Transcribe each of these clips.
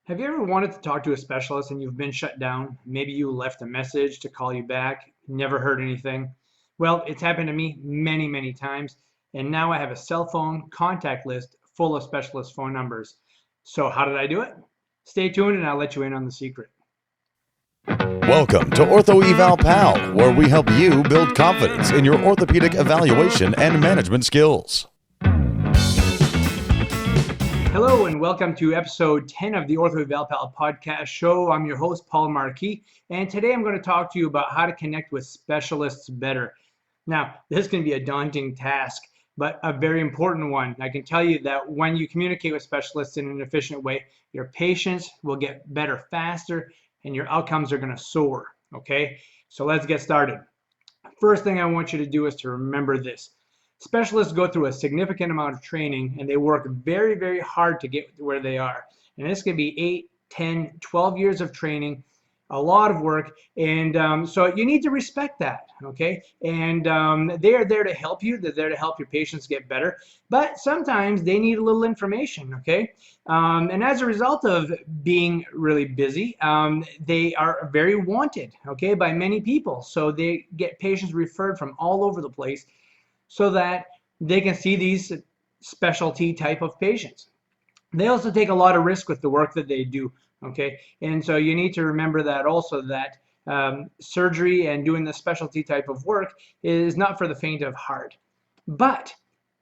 Have you ever wanted to talk to a specialist and you've been shut down? Maybe you left a message to call you back, never heard anything. Well, it's happened to me many, many times, and now I have a cell phone contact list full of specialist phone numbers. So, how did I do it? Stay tuned and I'll let you in on the secret. Welcome to Ortho Eval Pal, where we help you build confidence in your orthopedic evaluation and management skills. Hello and welcome to episode 10 of the Ortho Eval Pal podcast show. I'm your host, Paul Marquis, and today I'm going to talk to you about how to connect with specialists better. Now, this can be a daunting task, but a very important one. I can tell you that when you communicate with specialists in an efficient way, your patients will get better faster and your outcomes are going to soar. Okay, so let's get started. First thing I want you to do is to remember this. Specialists go through a significant amount of training and they work very, very hard to get where they are. And this can be 8, 10, 12 years of training, a lot of work. And so you need to respect that, okay? And they are there to help you. They're there to help your patients get better. But sometimes they need a little information, okay? And as a result of being really busy, they are very wanted, okay, by many people. So they get patients referred from all over the place so that they can see these specialty type of patients. They also take a lot of risk with the work that they do, okay? And so you need to remember that also, that surgery and doing the specialty type of work is not for the faint of heart. But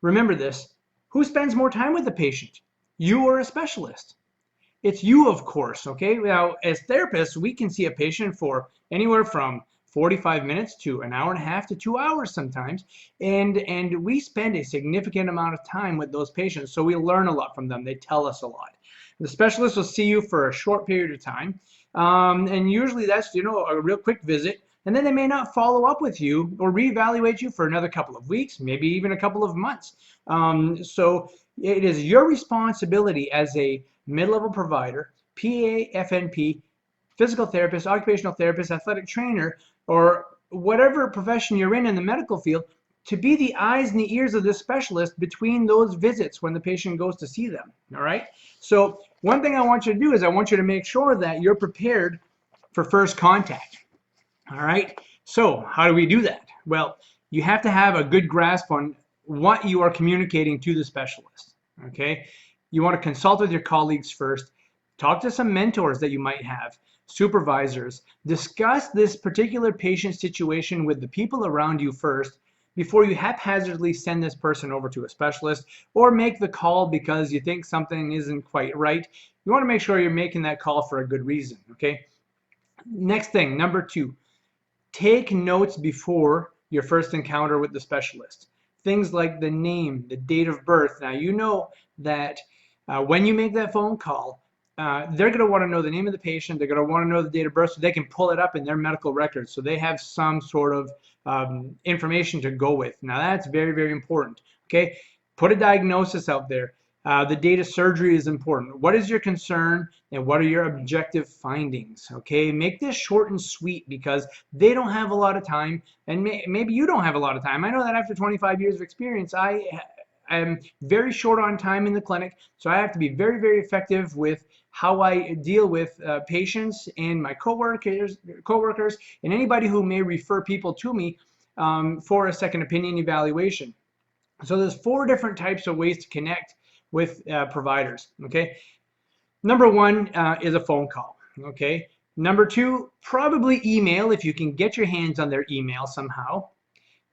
remember this, who spends more time with the patient? You or a specialist? It's you, of course, okay? Now, as therapists, we can see a patient for anywhere from 45 minutes to an hour and a half to 2 hours sometimes. And we spend a significant amount of time with those patients. So we learn a lot from them. They tell us a lot. The specialist will see you for a short period of time. And usually that's, a real quick visit. And then they may not follow up with you or reevaluate you for another couple of weeks, maybe even a couple of months. So it is your responsibility as a mid-level provider, PA, FNP, physical therapist, occupational therapist, athletic trainer, or whatever profession you're in the medical field, to be the eyes and the ears of this specialist between those visits when the patient goes to see them. All right. So one thing I want you to do is I want you to make sure that you're prepared for first contact. All right. So how do we do that? Well, you have to have a good grasp on what you are communicating to the specialist. Okay. You want to consult with your colleagues first. Talk to some mentors that you might have, supervisors. Discuss this particular patient situation with the people around you first before you haphazardly send this person over to a specialist or make the call because you think something isn't quite right. You want to make sure you're making that call for a good reason, okay? Next thing, number 2, take notes before your first encounter with the specialist. Things like the name, the date of birth. Now, you know that when you make that phone call, they're going to want to know the name of the patient. They're going to want to know the date of birth so they can pull it up in their medical records. So they have some sort of information to go with. Now, that's very, very important. Okay, put a diagnosis out there. The date of surgery is important. What is your concern and what are your objective findings? Okay, make this short and sweet because they don't have a lot of time and maybe you don't have a lot of time. I know that after 25 years of experience, I'm very short on time in the clinic, so I have to be very, very effective with how I deal with patients and my coworkers, and anybody who may refer people to me for a second opinion evaluation. So there's 4 different types of ways to connect with providers. Okay, number 1 is a phone call. Okay, number 2, probably email if you can get your hands on their email somehow.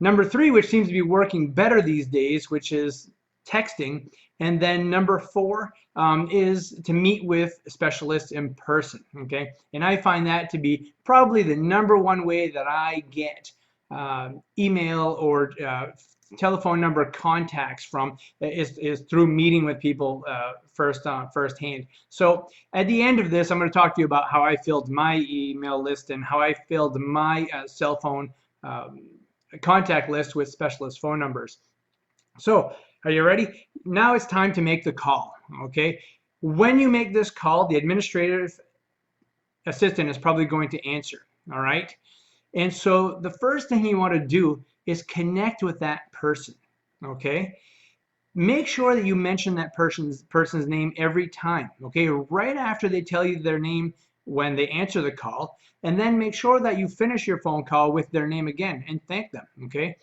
Number 3, which seems to be working better these days, which is texting. And then number 4 is to meet with specialists in person. Okay, and I find that to be probably the number 1 way that I get email or telephone number contacts from is through meeting with people firsthand. So at the end of this, I'm going to talk to you about how I filled my email list and how I filled my cell phone contact list with specialist phone numbers. So are you ready? Now it's time to make the call. Okay, when you make this call, the administrative assistant is probably going to answer. All right, and so the first thing you want to do is connect with that person. Okay, make sure that you mention that person's name every time, okay? Right after they tell you their name when they answer the call, and then make sure that you finish your phone call with their name again and thank them, okay?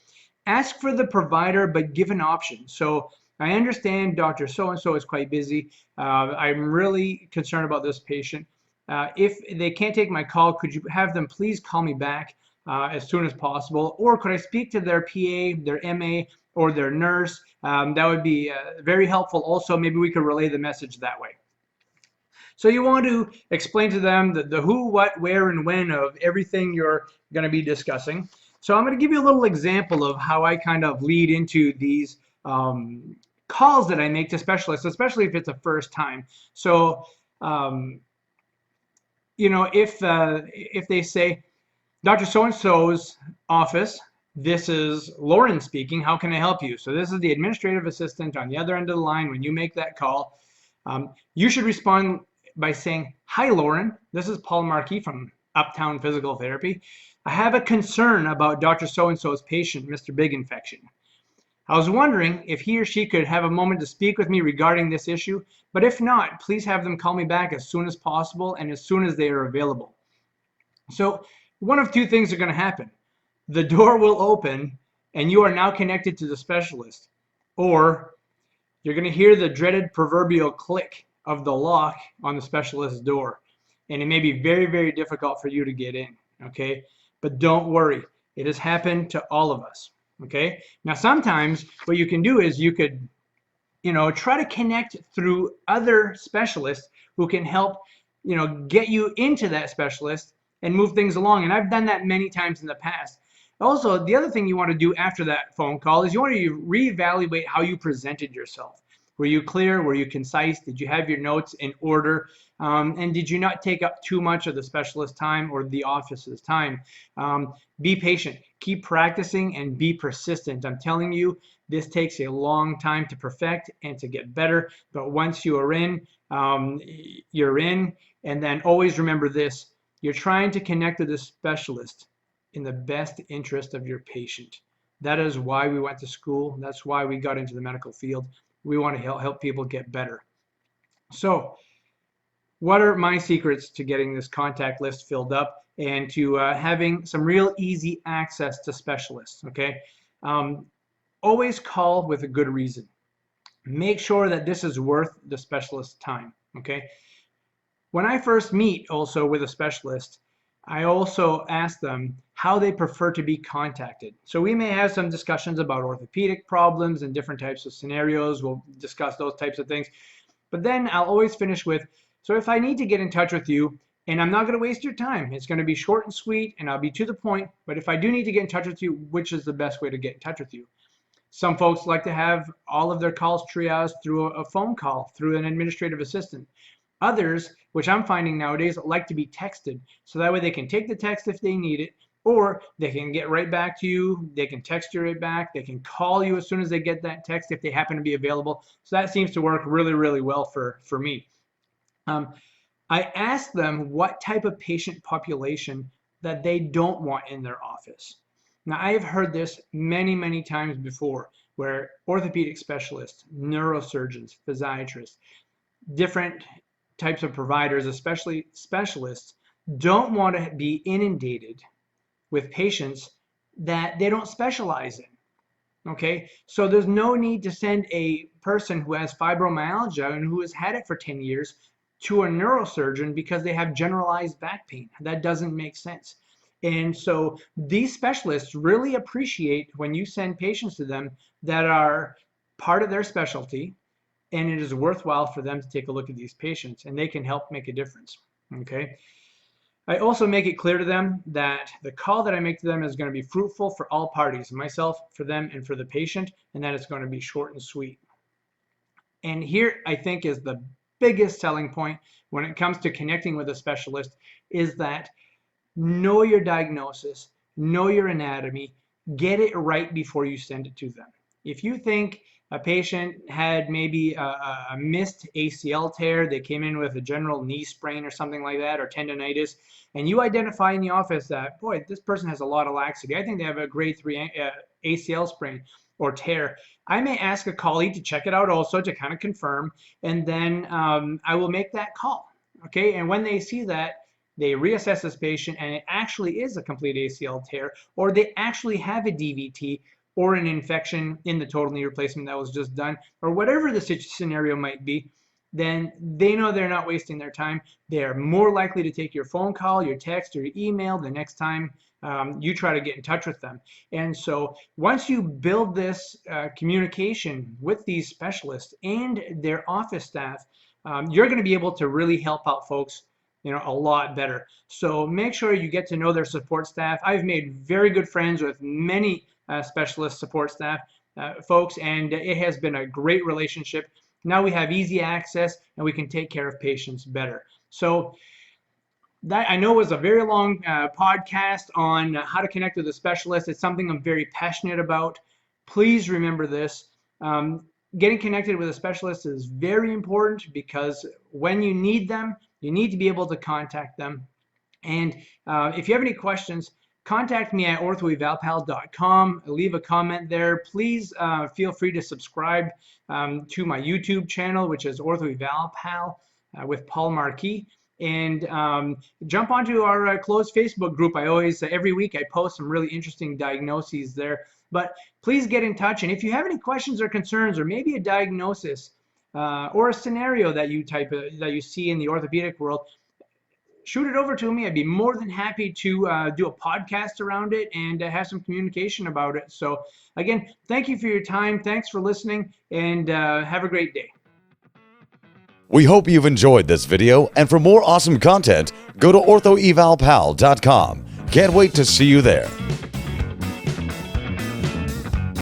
Ask for the provider, but give an option. So I understand Dr. So-and-so is quite busy. I'm really concerned about this patient. If they can't take my call, could you have them please call me back as soon as possible? Or could I speak to their PA, their MA, or their nurse? That would be very helpful. Also, maybe we could relay the message that way. So you want to explain to them the who, what, where, and when of everything you're going to be discussing. So I'm going to give you a little example of how I kind of lead into these calls that I make to specialists, especially if it's a first time. So, if they say, Dr. So-and-so's office, this is Lauren speaking, how can I help you? So this is the administrative assistant on the other end of the line when you make that call. You should respond by saying, hi, Lauren. This is Paul Markey from Uptown Physical Therapy. I have a concern about Dr. So-and-so's patient, Mr. Big Infection. I was wondering if he or she could have a moment to speak with me regarding this issue, but if not, please have them call me back as soon as possible and as soon as they are available. So one of two things are going to happen. The door will open and you are now connected to the specialist, or you're going to hear the dreaded proverbial click of the lock on the specialist's door, and it may be very, very difficult for you to get in, okay? But don't worry, it has happened to all of us, okay? Now, sometimes what you can do is you could, try to connect through other specialists who can help, get you into that specialist and move things along. And I've done that many times in the past. Also, the other thing you want to do after that phone call is you want to reevaluate how you presented yourself. Were you clear? Were you concise? Did you have your notes in order? And did you not take up too much of the specialist's time or the office's time? Be patient. Keep practicing and be persistent. I'm telling you, this takes a long time to perfect and to get better. But once you are in, you're in. And then always remember this. You're trying to connect with a specialist in the best interest of your patient. That is why we went to school. That's why we got into the medical field. We want to help people get better. So what are my secrets to getting this contact list filled up and to having some real easy access to specialists, okay? Always call with a good reason. Make sure that this is worth the specialist's time, okay? When I first meet also with a specialist, I also ask them how they prefer to be contacted. So we may have some discussions about orthopedic problems and different types of scenarios. We'll discuss those types of things. But then I'll always finish with, so if I need to get in touch with you, and I'm not going to waste your time, it's going to be short and sweet, and I'll be to the point, but if I do need to get in touch with you, which is the best way to get in touch with you? Some folks like to have all of their calls triaged through a phone call, through an administrative assistant. Others, which I'm finding nowadays, like to be texted. So that way they can take the text if they need it, or they can get right back to you. They can text you right back. They can call you as soon as they get that text if they happen to be available. So that seems to work really, really well for me. I ask them what type of patient population that they don't want in their office. Now, I have heard this many, many times before, where orthopedic specialists, neurosurgeons, physiatrists, different types of providers, especially specialists, don't want to be inundated with patients that they don't specialize in. Okay, so there's no need to send a person who has fibromyalgia and who has had it for 10 years to a neurosurgeon because they have generalized back pain. That doesn't make sense. And so these specialists really appreciate when you send patients to them that are part of their specialty, and it is worthwhile for them to take a look at these patients, and they can help make a difference, okay? I also make it clear to them that the call that I make to them is going to be fruitful for all parties, myself, for them, and for the patient, and that it's going to be short and sweet. And here, I think, is the biggest selling point when it comes to connecting with a specialist, is that know your diagnosis, know your anatomy, get it right before you send it to them. If you think a patient had maybe a missed ACL tear. They came in with a general knee sprain or something like that, or tendonitis, and you identify in the office that, boy, this person has a lot of laxity. I think they have a grade 3 ACL sprain or tear. I may ask a colleague to check it out also to kind of confirm, and then I will make that call. Okay, and when they see that, they reassess this patient and it actually is a complete ACL tear, or they actually have a DVT or an infection in the total knee replacement that was just done, or whatever the scenario might be, then they know they're not wasting their time. They're more likely to take your phone call, your text, or your email the next time you try to get in touch with them. And so once you build this communication with these specialists and their office staff, you're going to be able to really help out folks a lot better. So make sure you get to know their support staff. I've made very good friends with many specialist support staff folks, and it has been a great relationship. Now we have easy access and we can take care of patients better. So that, I know, was a very long podcast on how to connect with a specialist. It's something I'm very passionate about. Please remember this. Getting connected with a specialist is very important, because when you need them, you need to be able to contact them. And if you have any questions, contact me at orthoevalpal.com. Leave a comment there. Please feel free to subscribe to my YouTube channel, which is OrthoEvalPal with Paul Marquis. And jump onto our closed Facebook group. Every week I post some really interesting diagnoses there. But please get in touch. And if you have any questions or concerns, or maybe a diagnosis or a scenario that you see in the orthopedic world, shoot it over to me. I'd be more than happy to do a podcast around it and have some communication about it. So again, thank you for your time. Thanks for listening, and have a great day. We hope you've enjoyed this video, and for more awesome content, go to orthoevalpal.com. Can't wait to see you there.